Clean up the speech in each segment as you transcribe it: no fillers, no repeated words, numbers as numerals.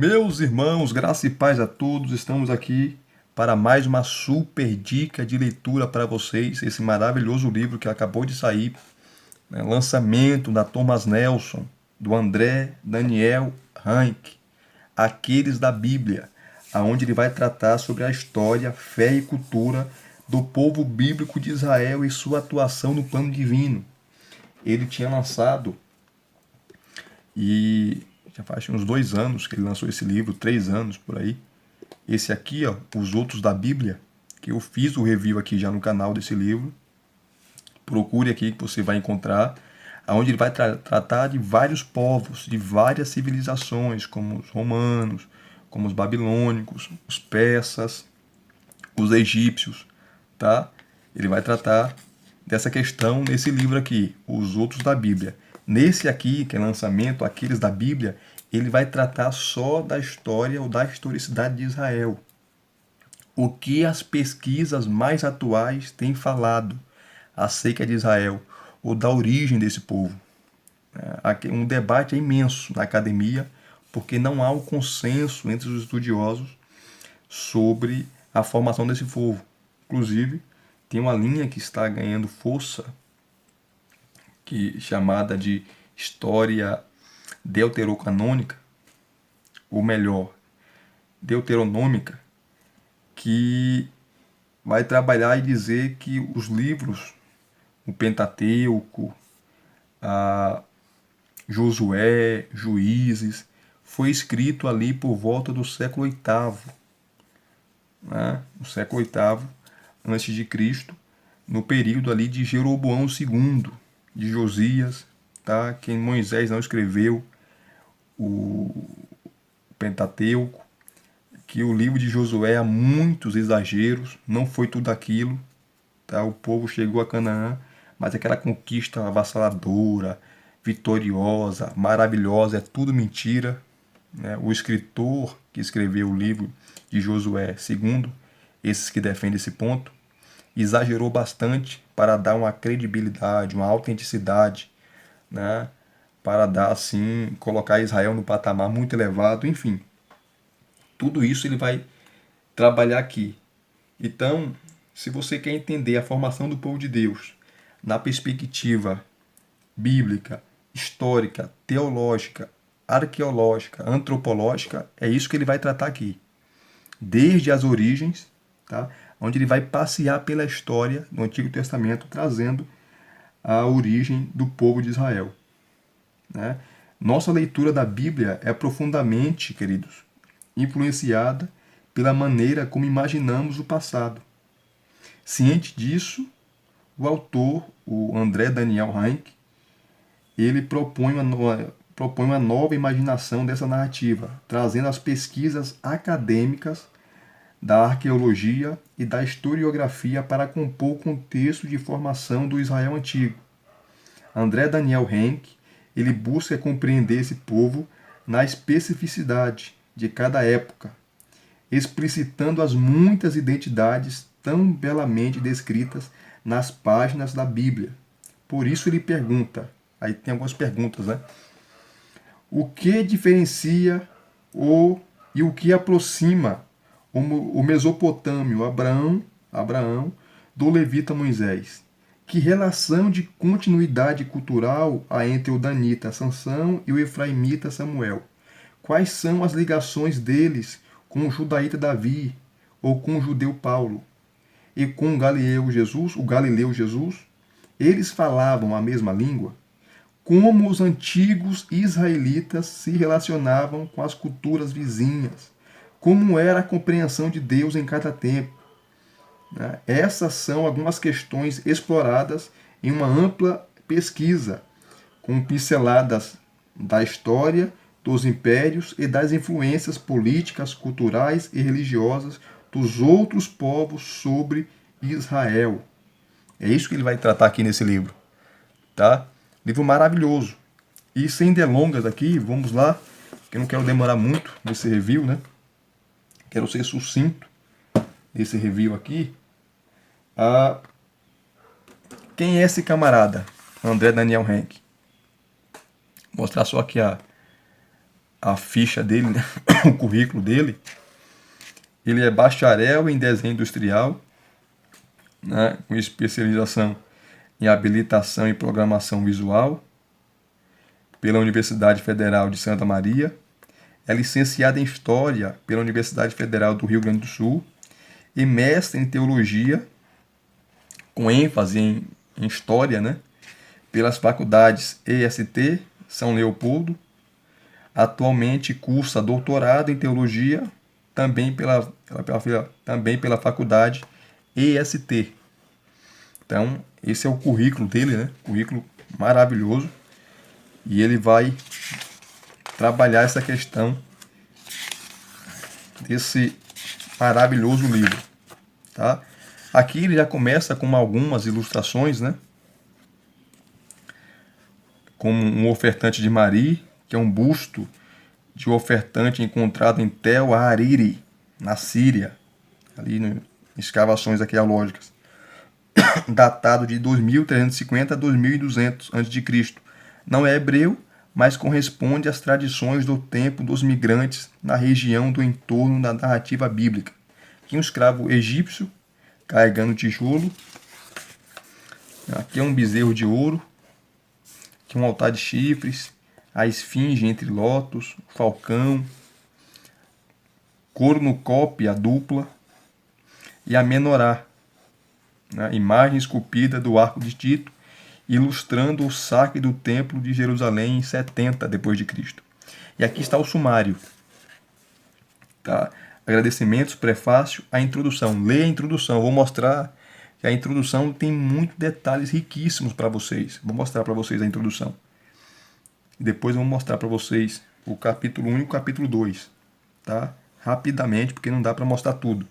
Meus irmãos, graça e paz a todos, estamos aqui para mais uma super dica de leitura para vocês, esse maravilhoso livro que acabou de sair, né, lançamento da Thomas Nelson, do André Daniel Hank, Aqueles da Bíblia, aonde ele vai tratar sobre a história, fé e cultura do povo bíblico de Israel e sua atuação no plano divino. Ele tinha lançado e já faz uns 2 anos que ele lançou esse livro, 3 anos por aí. Esse aqui, ó, Os Outros da Bíblia, que eu fiz o review aqui já no canal desse livro. Procure aqui que você vai encontrar, onde ele vai tratar de vários povos, de várias civilizações, como os romanos, como os babilônicos, os persas, os egípcios, tá? Ele vai tratar dessa questão nesse livro aqui, Os Outros da Bíblia. Nesse aqui, que é lançamento, Aqueles da Bíblia, ele vai tratar só da história ou da historicidade de Israel. O que as pesquisas mais atuais têm falado acerca de Israel, ou da origem desse povo. Um debate imenso na academia, porque não há um consenso entre os estudiosos sobre a formação desse povo. Inclusive, tem uma linha que está ganhando força, chamada de história deuterocanônica, ou melhor, deuteronômica, que vai trabalhar e dizer que os livros, o Pentateuco, Josué, Juízes, foi escrito ali por volta do século VIII, né? No século VIII antes de Cristo, no período ali de Jeroboão II, de Josias, tá? Que Moisés não escreveu o Pentateuco, que o livro de Josué há muitos exageros, não foi tudo aquilo, tá? O povo chegou a Canaã, mas aquela conquista avassaladora, vitoriosa, maravilhosa, é tudo mentira, né? O escritor que escreveu o livro de Josué, segundo esses que defendem esse ponto, exagerou bastante para dar uma credibilidade, uma autenticidade, né? Para dar assim, colocar Israel no patamar muito elevado, enfim. Tudo isso ele vai trabalhar aqui. Então, se você quer entender a formação do povo de Deus na perspectiva bíblica, histórica, teológica, arqueológica, antropológica, é isso que ele vai tratar aqui. Desde as origens, tá? Onde ele vai passear pela história do Antigo Testamento, trazendo a origem do povo de Israel, né? Nossa leitura da Bíblia é profundamente, queridos, influenciada pela maneira como imaginamos o passado. Ciente disso, o autor, o André Daniel Hank, ele propõe uma nova imaginação dessa narrativa, trazendo as pesquisas acadêmicas da arqueologia e da historiografia para compor o contexto de formação do Israel antigo. André Daniel Hank, ele busca compreender esse povo na especificidade de cada época, explicitando as muitas identidades tão belamente descritas nas páginas da Bíblia. Por isso ele pergunta, aí tem algumas perguntas, né? O que diferencia e o que aproxima o mesopotâmio Abraão do levita Moisés? Que relação de continuidade cultural há entre o danita Sansão e o efraimita Samuel? Quais são as ligações deles com o judaíta Davi ou com o judeu Paulo? E com o Galileu Jesus? Eles falavam a mesma língua? Como os antigos israelitas se relacionavam com as culturas vizinhas? Como era a compreensão de Deus em cada tempo? Essas são algumas questões exploradas em uma ampla pesquisa, com pinceladas da história, dos impérios e das influências políticas, culturais e religiosas dos outros povos sobre Israel. É isso que ele vai tratar aqui nesse livro, tá? Livro maravilhoso. E sem delongas aqui, vamos lá, que eu não quero demorar muito nesse review, né? Quero ser sucinto nesse review aqui. Quem é esse camarada? André Daniel Hank. Vou mostrar só aqui a a ficha dele, né? O currículo dele. Ele é bacharel em desenho industrial, né? Com especialização em habilitação e programação visual pela Universidade Federal de Santa Maria. É licenciado em História pela Universidade Federal do Rio Grande do Sul e mestre em Teologia, com ênfase em História, né? Pelas faculdades EST, São Leopoldo. Atualmente cursa doutorado em Teologia, também também pela faculdade EST. Então, esse é o currículo dele, né? Currículo maravilhoso. E ele vai trabalhar essa questão desse maravilhoso livro, tá? Aqui ele já começa com algumas ilustrações, né? Como um ofertante de Mari, que é um busto de ofertante encontrado em Tel Hariri, na Síria, ali em escavações arqueológicas, datado de 2350 a 2200 a.C. Não é hebreu, mas corresponde às tradições do tempo dos migrantes na região do entorno da narrativa bíblica. Aqui um escravo egípcio carregando tijolo. Aqui é um bezerro de ouro. Aqui um altar de chifres. A esfinge entre lótus, falcão, cornucópia dupla e a menorá, né? Imagem esculpida do arco de Tito, ilustrando o saque do templo de Jerusalém em 70 d.C. E aqui está o sumário. Tá? Agradecimentos, prefácio, a introdução. Leia a introdução. Vou mostrar que a introdução tem muitos detalhes riquíssimos para vocês. Vou mostrar para vocês a introdução. Depois eu vou mostrar para vocês o capítulo 1 e o capítulo 2. Tá? Rapidamente, porque não dá para mostrar tudo.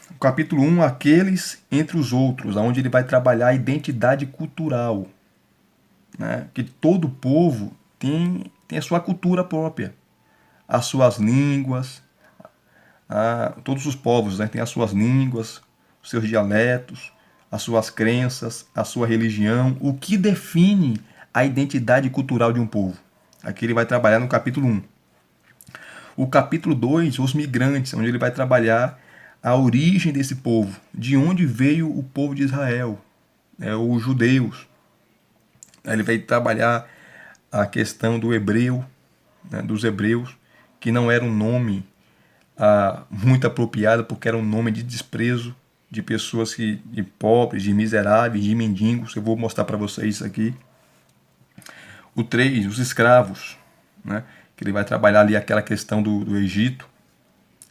O capítulo 1, aqueles entre os outros, onde ele vai trabalhar a identidade cultural. Né? Que todo povo tem a sua cultura própria, as suas línguas. Todos os povos, né, têm as suas línguas, os seus dialetos, as suas crenças, a sua religião, o que define a identidade cultural de um povo. Aqui ele vai trabalhar no capítulo 1. O capítulo 2, os migrantes, onde ele vai trabalhar a origem desse povo, de onde veio o povo de Israel, os judeus. Ele vai trabalhar a questão do hebreu, né, dos hebreus, que não era um nome muito apropriado, porque era um nome de desprezo de pessoas de pobres, de miseráveis, de mendigos. Eu vou mostrar para vocês isso aqui. O 3, os escravos, né, que ele vai trabalhar ali aquela questão do Egito,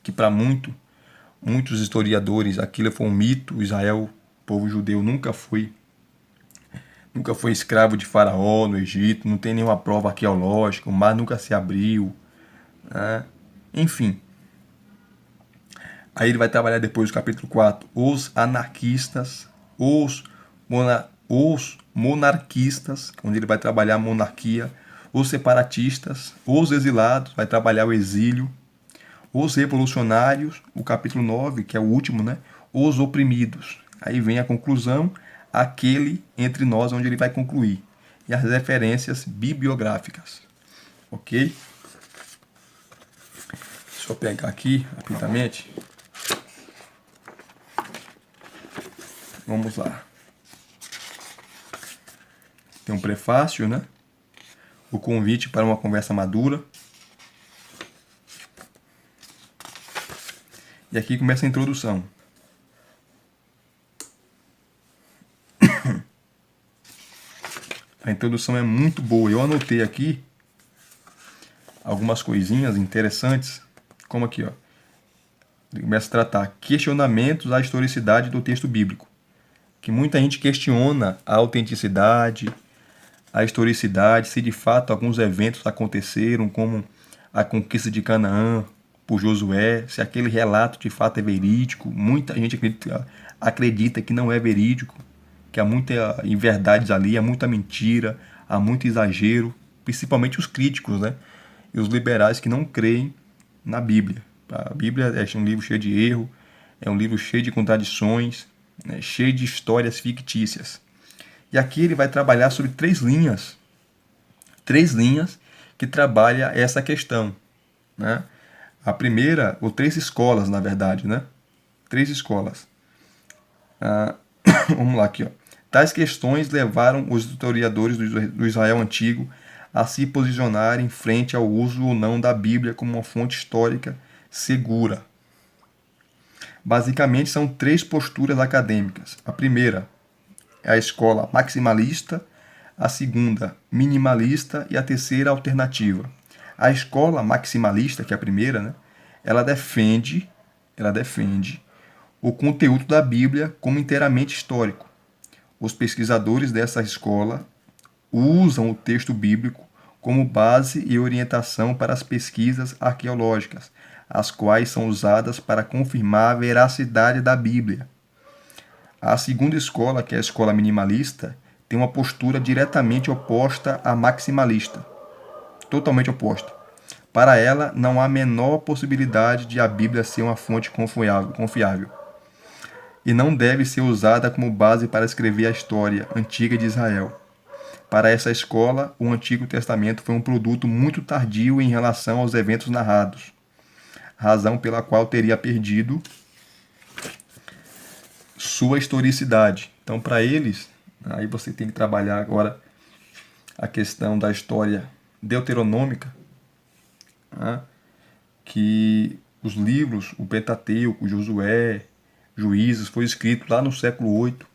que para muitos historiadores aquilo foi um mito. Israel, o povo judeu, nunca foi escravo de Faraó no Egito, não tem nenhuma prova arqueológica, o mar nunca se abriu, né? Enfim. Aí ele vai trabalhar depois no capítulo 4, os anarquistas, os monarquistas, onde ele vai trabalhar a monarquia, os separatistas, os exilados, vai trabalhar o exílio, os revolucionários, o capítulo 9, que é o último, né? Os oprimidos. Aí vem a conclusão, aquele entre nós, onde ele vai concluir. E as referências bibliográficas. Ok? Deixa eu pegar aqui, rapidamente. Vamos lá. Tem um prefácio, né? O convite para uma conversa madura. E aqui começa a introdução. A introdução é muito boa. Eu anotei aqui algumas coisinhas interessantes, como aqui, ó. Ele começa a tratar questionamentos à historicidade do texto bíblico. Que muita gente questiona a autenticidade, a historicidade, se de fato alguns eventos aconteceram, como a conquista de Canaã por Josué, se aquele relato de fato é verídico. Muita gente acredita que não é verídico, que há muita inverdades ali, há muita mentira, há muito exagero, principalmente os críticos, né? E os liberais que não creem na Bíblia. A Bíblia é um livro cheio de erro, é um livro cheio de contradições, né? Cheio de histórias fictícias. E aqui ele vai trabalhar sobre 3 linhas 3 linhas que trabalham essa questão, né? A primeira, ou 3 escolas, na verdade, né? 3 escolas. Vamos lá aqui, ó. Tais questões levaram os historiadores do Israel antigo a se posicionarem frente ao uso ou não da Bíblia como uma fonte histórica segura. Basicamente, são 3 posturas acadêmicas. A primeira é a escola maximalista, a segunda, minimalista, e a terceira, alternativa. A escola maximalista, que é a primeira, né, ela defende o conteúdo da Bíblia como inteiramente histórico. Os pesquisadores dessa escola usam o texto bíblico como base e orientação para as pesquisas arqueológicas, as quais são usadas para confirmar a veracidade da Bíblia. A segunda escola, que é a escola minimalista, tem uma postura diretamente oposta à maximalista, totalmente oposta. Para ela, não há a menor possibilidade de a Bíblia ser uma fonte confiável e não deve ser usada como base para escrever a história antiga de Israel. Para essa escola, o Antigo Testamento foi um produto muito tardio em relação aos eventos narrados, razão pela qual teria perdido sua historicidade. Então, para eles, aí você tem que trabalhar agora a questão da história deuteronômica, né? Que os livros, o Pentateuco, Josué, Juízes, foi escrito lá no século 8,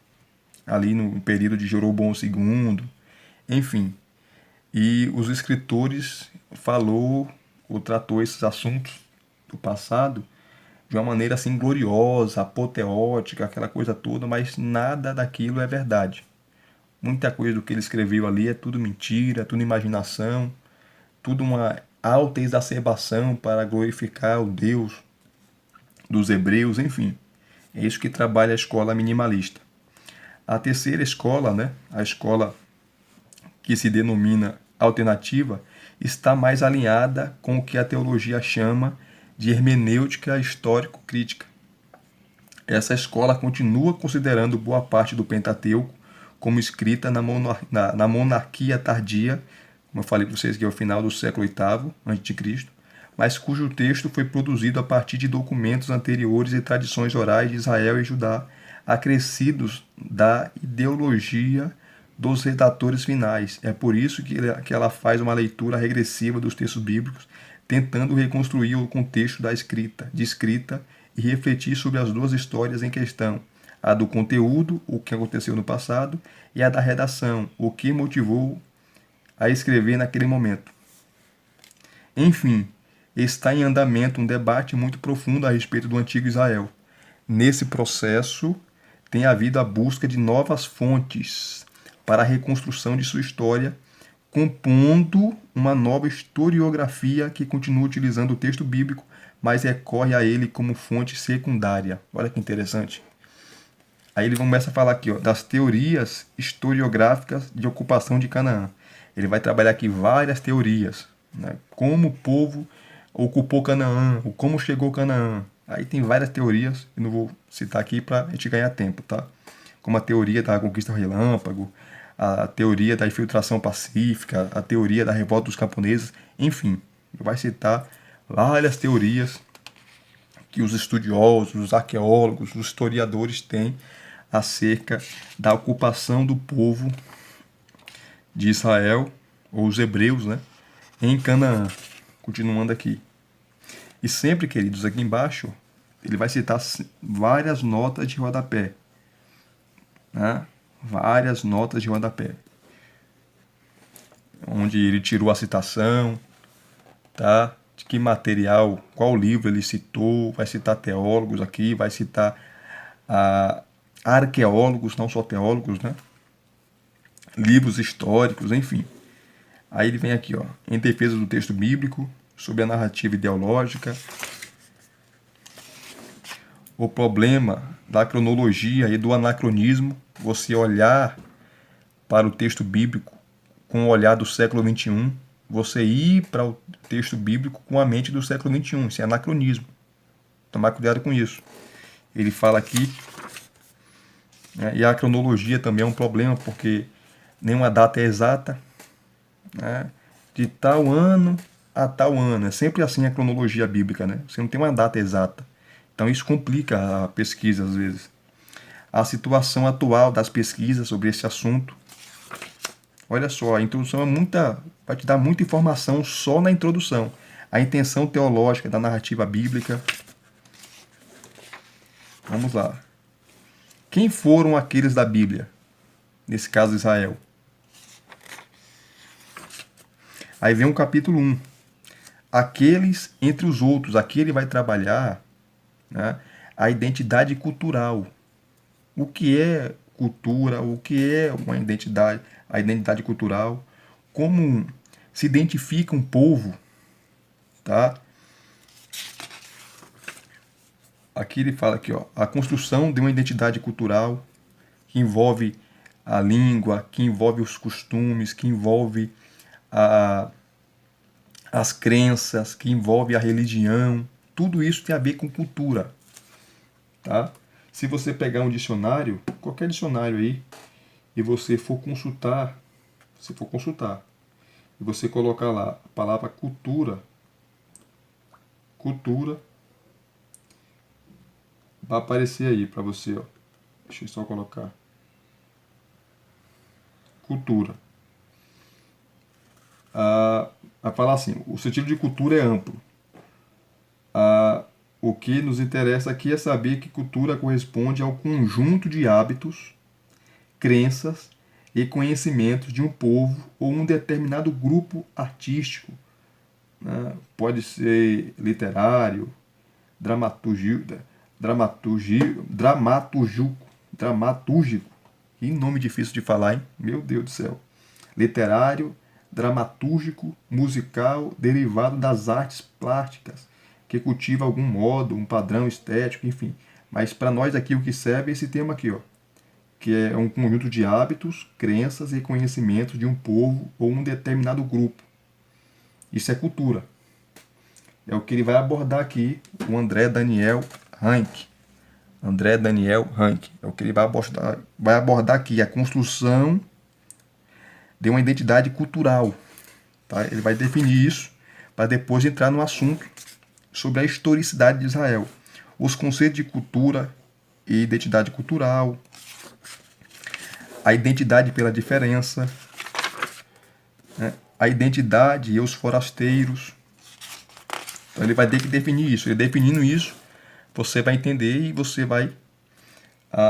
ali no período de Jeroboão II, enfim. E os escritores falou ou tratou esses assuntos do passado de uma maneira assim gloriosa, apoteótica, aquela coisa toda, mas nada daquilo é verdade. Muita coisa do que ele escreveu ali é tudo mentira, tudo imaginação, tudo uma alta exacerbação para glorificar o Deus dos hebreus, enfim. É isso que trabalha a escola minimalista. A terceira escola, né, a escola que se denomina alternativa, está mais alinhada com o que a teologia chama de hermenêutica histórico-crítica. Essa escola continua considerando boa parte do Pentateuco como escrita na monarquia tardia, como eu falei para vocês, que é o final do século VIII a.C., mas cujo texto foi produzido a partir de documentos anteriores e tradições orais de Israel e Judá, acrescidos da ideologia dos redatores finais. É por isso que ela faz uma leitura regressiva dos textos bíblicos, tentando reconstruir o contexto de escrita e refletir sobre as duas histórias em questão, a do conteúdo, o que aconteceu no passado, e a da redação, o que motivou a escrever naquele momento. Enfim, está em andamento um debate muito profundo a respeito do antigo Israel. Nesse processo, tem havido a busca de novas fontes para a reconstrução de sua história, compondo uma nova historiografia que continua utilizando o texto bíblico, mas recorre a ele como fonte secundária. Olha que interessante. Aí ele começa a falar aqui, ó, das teorias historiográficas de ocupação de Canaã. Ele vai trabalhar aqui várias teorias, né? Como o povo ocupou Canaã, ou como chegou Canaã. Aí tem várias teorias, eu não vou citar aqui para a gente ganhar tempo, tá? Como a teoria da conquista relâmpago, a teoria da infiltração pacífica, a teoria da revolta dos camponeses, enfim, vai citar várias teorias que os estudiosos, os arqueólogos, os historiadores têm acerca da ocupação do povo de Israel, ou os hebreus, né, em Canaã. Continuando aqui. E sempre, queridos, aqui embaixo, ele vai citar várias notas de rodapé, né? Várias notas de rodapé, onde ele tirou a citação, tá? De que material, qual livro ele citou, vai citar teólogos aqui, vai citar arqueólogos, não só teólogos, né? Livros históricos, enfim. Aí ele vem aqui, ó, em defesa do texto bíblico, sobre a narrativa ideológica, o problema da cronologia e do anacronismo, você olhar para o texto bíblico com o olhar do século XXI, você ir para o texto bíblico com a mente do século XXI, isso é anacronismo. Tomar cuidado com isso. Ele fala aqui, né, e a cronologia também é um problema, porque nenhuma data é exata, né? de tal ano a tal ano. É sempre assim a cronologia bíblica, né? Você não tem uma data exata. Então isso complica a pesquisa às vezes. A situação atual das pesquisas sobre esse assunto. Olha só, a introdução vai te dar muita informação só na introdução. A intenção teológica da narrativa bíblica. Vamos lá. Quem foram aqueles da Bíblia? Nesse caso, Israel. Aí vem o capítulo 1. Aqueles entre os outros. Aqui ele vai trabalhar, né, a identidade cultural. O que é cultura? O que é uma identidade? A identidade cultural. Como se identifica um povo, tá? Aqui ele fala aqui, ó, a construção de uma identidade cultural que envolve a língua, que envolve os costumes, que envolve a, as crenças, que envolve a religião. Tudo isso tem a ver com cultura, tá? Se você pegar um dicionário, qualquer dicionário aí, e você for consultar, e você colocar lá a palavra cultura, vai aparecer aí para você, ó. Deixa eu só colocar. Cultura. Vai falar assim, o sentido de cultura é amplo. O que nos interessa aqui é saber que cultura corresponde ao conjunto de hábitos, crenças e conhecimentos de um povo ou um determinado grupo artístico, né? Pode ser literário, dramatúrgico. Que nome difícil de falar, hein? Meu Deus do céu. Literário, dramatúrgico, musical, derivado das artes plásticas, que cultiva algum modo, um padrão estético, enfim. Mas para nós aqui o que serve é esse tema aqui, ó, que é um conjunto de hábitos, crenças e conhecimentos de um povo ou um determinado grupo. Isso é cultura. É o que ele vai abordar aqui, o André Daniel Rank. André Daniel Rank. É o que ele vai abordar aqui, a construção de uma identidade cultural. Tá? Ele vai definir isso para depois entrar no assunto sobre a historicidade de Israel. Os conceitos de cultura e identidade cultural, a identidade pela diferença, né? A identidade e os forasteiros. Então ele vai ter que definir isso. E definindo isso, você vai entender e você vai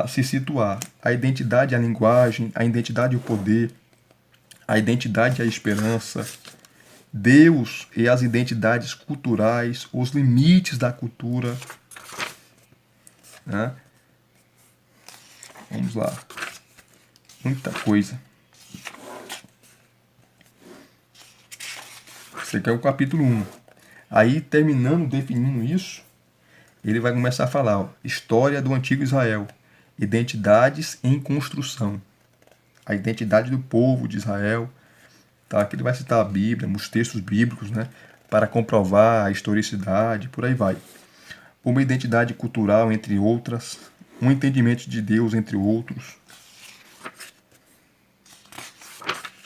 se situar. A identidade e a linguagem, a identidade e o poder, a identidade e a esperança, Deus e as identidades culturais, os limites da cultura, né? Vamos lá. Muita coisa. Esse aqui é o capítulo 1. Aí, terminando, definindo isso, ele vai começar a falar, ó, história do antigo Israel, identidades em construção, a identidade do povo de Israel, tá? Aqui ele vai citar a Bíblia, os textos bíblicos, né, para comprovar a historicidade, por aí vai. Uma identidade cultural, entre outras, um entendimento de Deus, entre outros.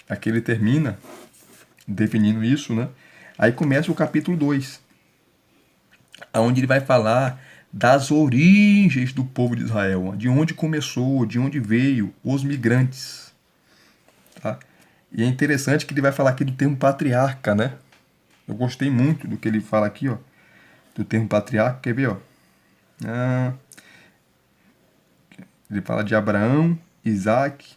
Aqui ele termina definindo isso, né? Aí começa o capítulo 2, onde ele vai falar das origens do povo de Israel, de onde começou, de onde veio, os migrantes. Tá? E é interessante que ele vai falar aqui do termo patriarca, né? Eu gostei muito do que ele fala aqui, ó, do termo patriarca. Quer ver, ó? Ele fala de Abraão, Isaac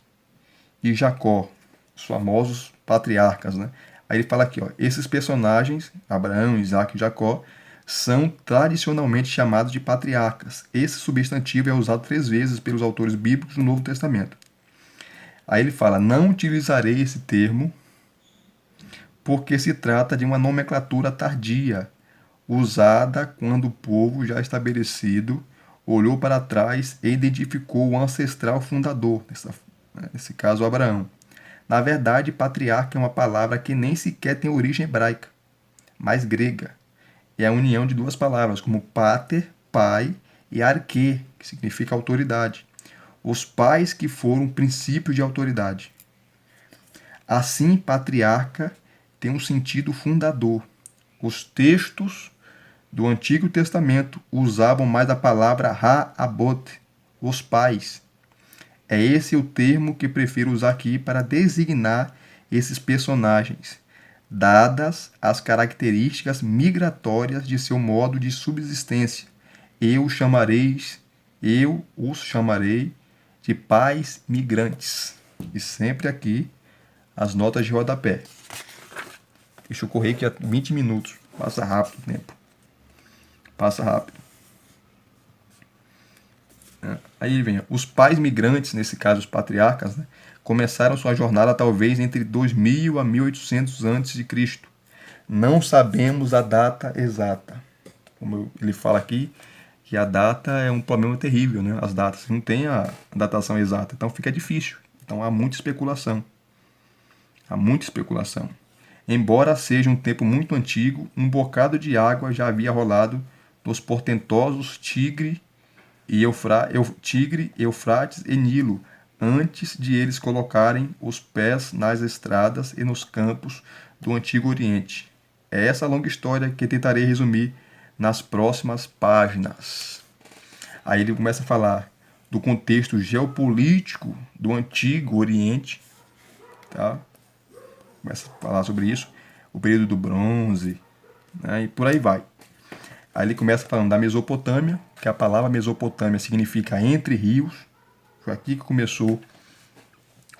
e Jacó, os famosos patriarcas, né? Aí ele fala aqui, ó, esses personagens, Abraão, Isaac e Jacó, são tradicionalmente chamados de patriarcas. Esse substantivo é usado 3 vezes pelos autores bíblicos no Novo Testamento. Aí ele fala, não utilizarei esse termo porque se trata de uma nomenclatura tardia, usada quando o povo já estabelecido olhou para trás e identificou o ancestral fundador, nesse caso Abraão. Na verdade, patriarca é uma palavra que nem sequer tem origem hebraica, mas grega. É a união de 2 palavras, como pater, pai, e arquê, que significa autoridade. Os pais que foram princípios de autoridade. Assim, patriarca tem um sentido fundador. Os textos do Antigo Testamento usavam mais a palavra ha-abot, os pais. É esse o termo que prefiro usar aqui para designar esses personagens, dadas as características migratórias de seu modo de subsistência. Eu os chamarei de pais migrantes. E sempre aqui as notas de rodapé. Deixa eu correr aqui há 20 minutos. Passa rápido o tempo. Passa rápido. Aí vem, os pais migrantes, nesse caso os patriarcas, né, começaram sua jornada talvez entre 2000 a 1800 a.C. Não sabemos a data exata. Como ele fala aqui, que a data é um problema terrível, né? As datas não tem a datação exata, então fica difícil. Então há muita especulação. Há muita especulação. Embora seja um tempo muito antigo, um bocado de água já havia rolado nos portentosos Tigre, Eufrates e Nilo, antes de eles colocarem os pés nas estradas e nos campos do Antigo Oriente. É essa longa história que tentarei resumir nas próximas páginas. Aí ele começa a falar do contexto geopolítico do Antigo Oriente, tá? Começa a falar sobre isso, o período do Bronze, né? E por aí vai. Aí ele começa falando da Mesopotâmia, que a palavra Mesopotâmia significa entre rios. Foi aqui que começou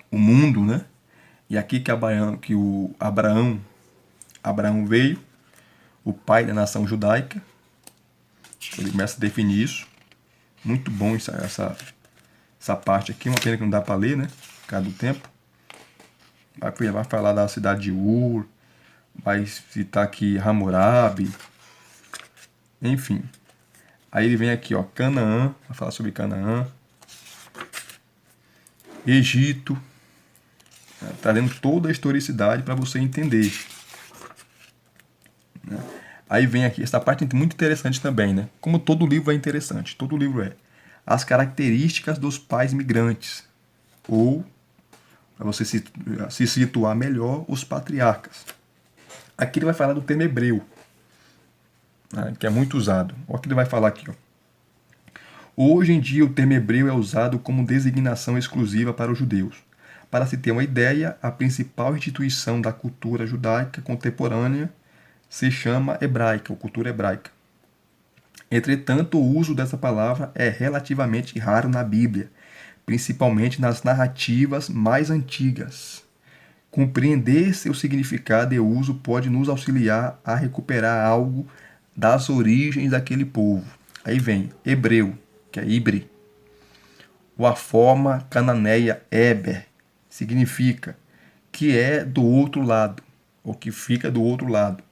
o mundo, né? E aqui que o Abraão veio, o pai da nação judaica. Ele começa a definir isso. Muito bom essa parte aqui. Uma pena que não dá para ler, né? Por causa do tempo. Vai falar da cidade de Ur. Vai citar aqui Hammurabi. Enfim. Aí ele vem aqui, ó, Canaã. Vai falar sobre Canaã. Egito. Trazendo toda a historicidade para você entender. Aí vem aqui, essa parte muito interessante também, né? Como todo livro é interessante, todo livro é. As características dos pais migrantes. Ou, para você se situar melhor, os patriarcas. Aqui ele vai falar do termo hebreu, né, que é muito usado. Olha o que ele vai falar aqui. Ó. Hoje em dia o termo hebreu é usado como designação exclusiva para os judeus. Para se ter uma ideia, a principal instituição da cultura judaica contemporânea se chama hebraica, ou cultura hebraica. Entretanto, o uso dessa palavra é relativamente raro na Bíblia, principalmente nas narrativas mais antigas. Compreender seu significado e uso pode nos auxiliar a recuperar algo das origens daquele povo. Aí vem hebreu, que é ibre. Ou a forma cananeia Eber, significa que é do outro lado, ou que fica do outro lado.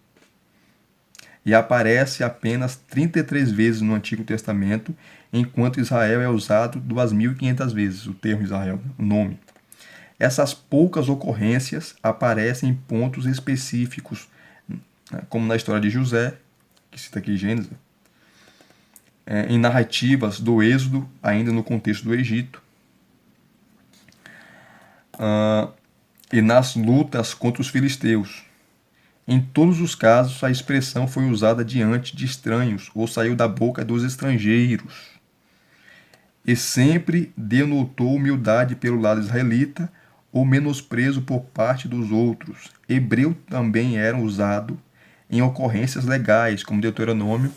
E aparece apenas 33 vezes no Antigo Testamento, enquanto Israel é usado 2.500 vezes, o termo Israel, o nome. Essas poucas ocorrências aparecem em pontos específicos, como na história de José, que cita aqui Gênesis, em narrativas do Êxodo, ainda no contexto do Egito, e nas lutas contra os filisteus. Em todos os casos, a expressão foi usada diante de estranhos ou saiu da boca dos estrangeiros. E sempre denotou humildade pelo lado israelita ou menosprezo por parte dos outros. Hebreu também era usado em ocorrências legais, como Deuteronômio,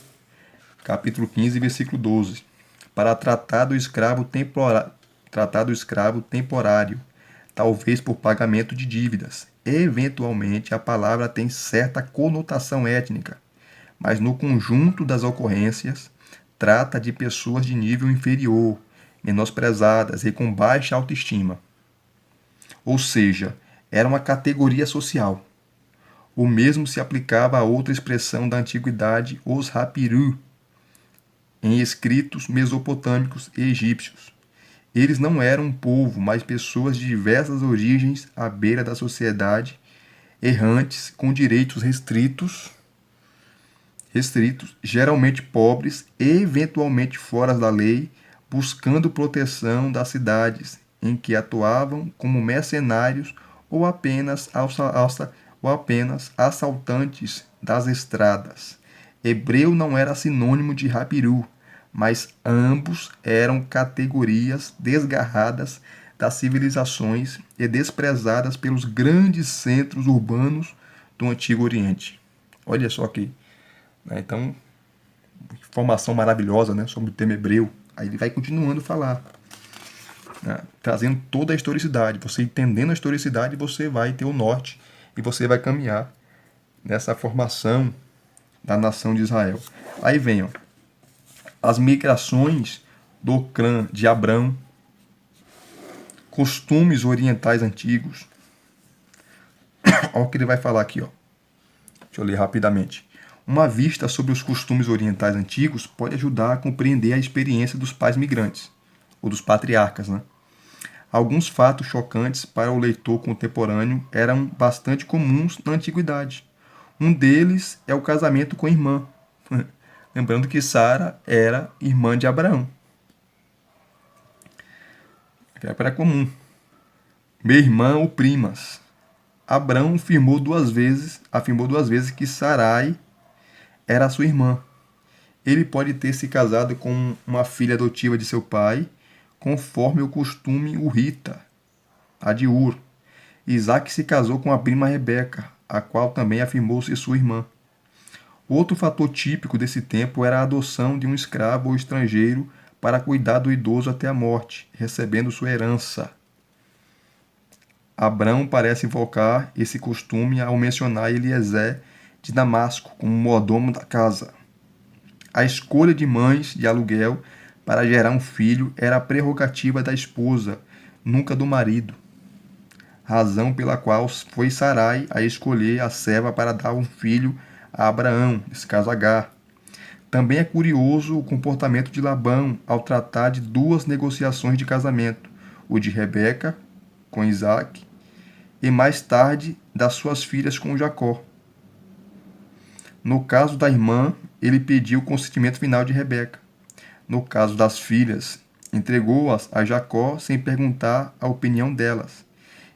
capítulo 15, versículo 12, para tratar do escravo temporário, talvez por pagamento de dívidas. Eventualmente, a palavra tem certa conotação étnica, mas no conjunto das ocorrências, trata de pessoas de nível inferior, menosprezadas e com baixa autoestima. Ou seja, era uma categoria social. O mesmo se aplicava a outra expressão da antiguidade, os rapiru, em escritos mesopotâmicos e egípcios. Eles não eram um povo, mas pessoas de diversas origens à beira da sociedade, errantes, com direitos restritos, geralmente pobres e eventualmente fora da lei, buscando proteção das cidades em que atuavam como mercenários ou apenas ou apenas assaltantes das estradas. Hebreu não era sinônimo de rabiru, mas ambos eram categorias desgarradas das civilizações e desprezadas pelos grandes centros urbanos do Antigo Oriente. Olha só aqui, né? Então, informação maravilhosa, né, sobre o tema hebreu. Aí ele vai continuando a falar, né, trazendo toda a historicidade. Você entendendo a historicidade, você vai ter o norte e você vai caminhar nessa formação da nação de Israel. Aí vem, ó, as migrações do clã de Abrão, costumes orientais antigos. Olha o que ele vai falar aqui, ó. Deixa eu ler rapidamente. Uma vista sobre os costumes orientais antigos pode ajudar a compreender a experiência dos pais migrantes, ou dos patriarcas, né? Alguns fatos chocantes para o leitor contemporâneo eram bastante comuns na antiguidade. Um deles é o casamento com a irmã. Lembrando que Sara era irmã de Abraão. Era comum. Minha irmã ou primas. Abraão afirmou duas vezes que Sarai era sua irmã. Ele pode ter se casado com uma filha adotiva de seu pai, conforme o costume urrita, a de Ur. Isaac se casou com a prima Rebeca, a qual também afirmou ser sua irmã. Outro fator típico desse tempo era a adoção de um escravo ou estrangeiro para cuidar do idoso até a morte, recebendo sua herança. Abrão parece invocar esse costume ao mencionar Eliezer de Damasco como mordomo da casa. A escolha de mães de aluguel para gerar um filho era a prerrogativa da esposa, nunca do marido. Razão pela qual foi Sarai a escolher a serva para dar um filho a Abraão, nesse caso Agar. Também é curioso o comportamento de Labão ao tratar de duas negociações de casamento, o de Rebeca com Isaac e mais tarde das suas filhas com Jacó. No caso da irmã, ele pediu o consentimento final de Rebeca. No caso das filhas, entregou-as a Jacó sem perguntar a opinião delas.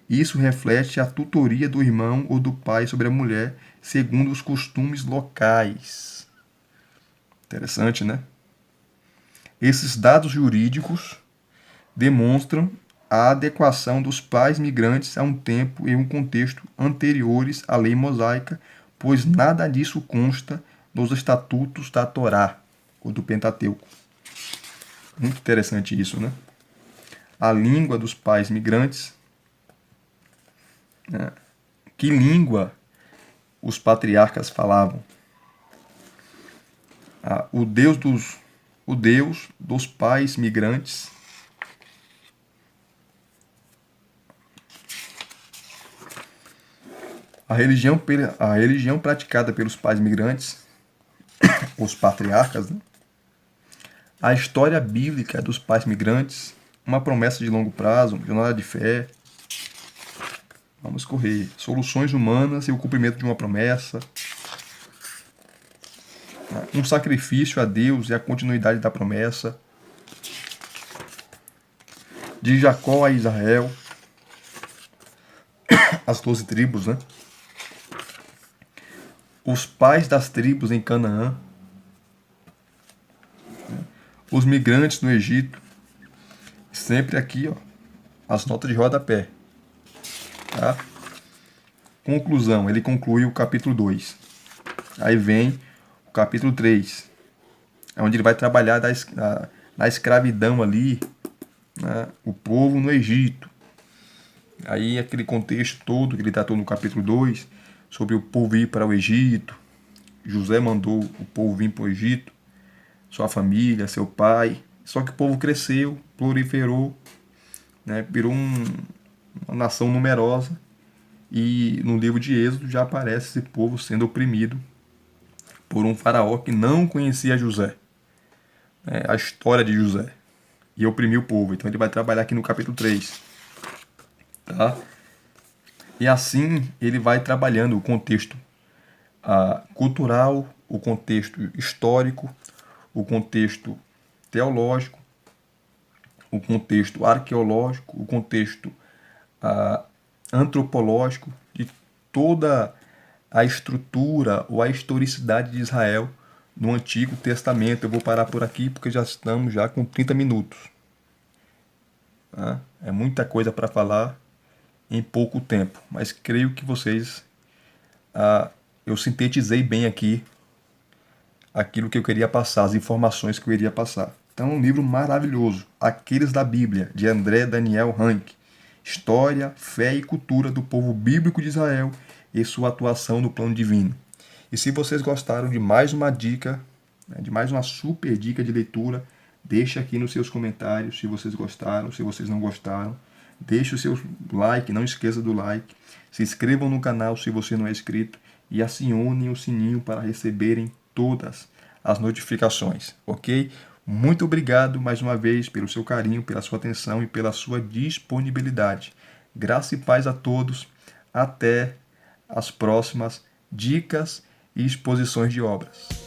Isso reflete a tutoria do irmão ou do pai sobre a mulher, segundo os costumes locais. Interessante, né? Esses dados jurídicos demonstram a adequação dos pais migrantes a um tempo e um contexto anteriores à lei mosaica, pois nada disso consta nos estatutos da Torá, ou do Pentateuco. Muito interessante isso, né? A língua dos pais migrantes. Né? Que língua os patriarcas falavam? O Deus dos pais migrantes a religião praticada pelos pais migrantes, os patriarcas, né? A história bíblica dos pais migrantes, uma promessa de longo prazo, uma jornada de fé. Vamos correr. Soluções humanas e o cumprimento de uma promessa. Um sacrifício a Deus e a continuidade da promessa. De Jacó a Israel. As 12 tribos, né? Os pais das tribos em Canaã. Os migrantes no Egito. Sempre aqui, ó, as notas de rodapé. Tá? Conclusão, ele conclui o capítulo 2. Aí vem o capítulo 3, onde ele vai trabalhar na escravidão ali, né, o povo no Egito. Aí aquele contexto todo que ele tratou no capítulo 2, sobre o povo ir para o Egito. José mandou o povo vir para o Egito, sua família, seu pai. Só que o povo cresceu, proliferou, né, virou uma nação numerosa. E no livro de Êxodo já aparece esse povo sendo oprimido por um faraó que não conhecia José. A história de José. E oprimiu o povo. Então ele vai trabalhar aqui no capítulo 3. Tá? E assim ele vai trabalhando o contexto cultural, o contexto histórico, o contexto teológico, o contexto arqueológico, o contexto antropológico, de toda a estrutura ou a historicidade de Israel no Antigo Testamento. Eu vou parar por aqui porque já estamos já com 30 minutos. Tá? É muita coisa para falar em pouco tempo, mas creio que vocês, eu sintetizei bem aqui aquilo que eu queria passar, as informações que eu iria passar. Então, é um livro maravilhoso, Aqueles da Bíblia, de André Daniel Rank. História, fé e cultura do povo bíblico de Israel e sua atuação no plano divino. E se vocês gostaram de mais uma dica, de mais uma super dica de leitura, deixa aqui nos seus comentários se vocês gostaram, se vocês não gostaram. Deixe o seu like, não esqueça do like. Se inscrevam no canal se você não é inscrito e acionem o sininho para receberem todas as notificações, ok? Muito obrigado mais uma vez pelo seu carinho, pela sua atenção e pela sua disponibilidade. Graça e paz a todos. Até as próximas dicas e exposições de obras.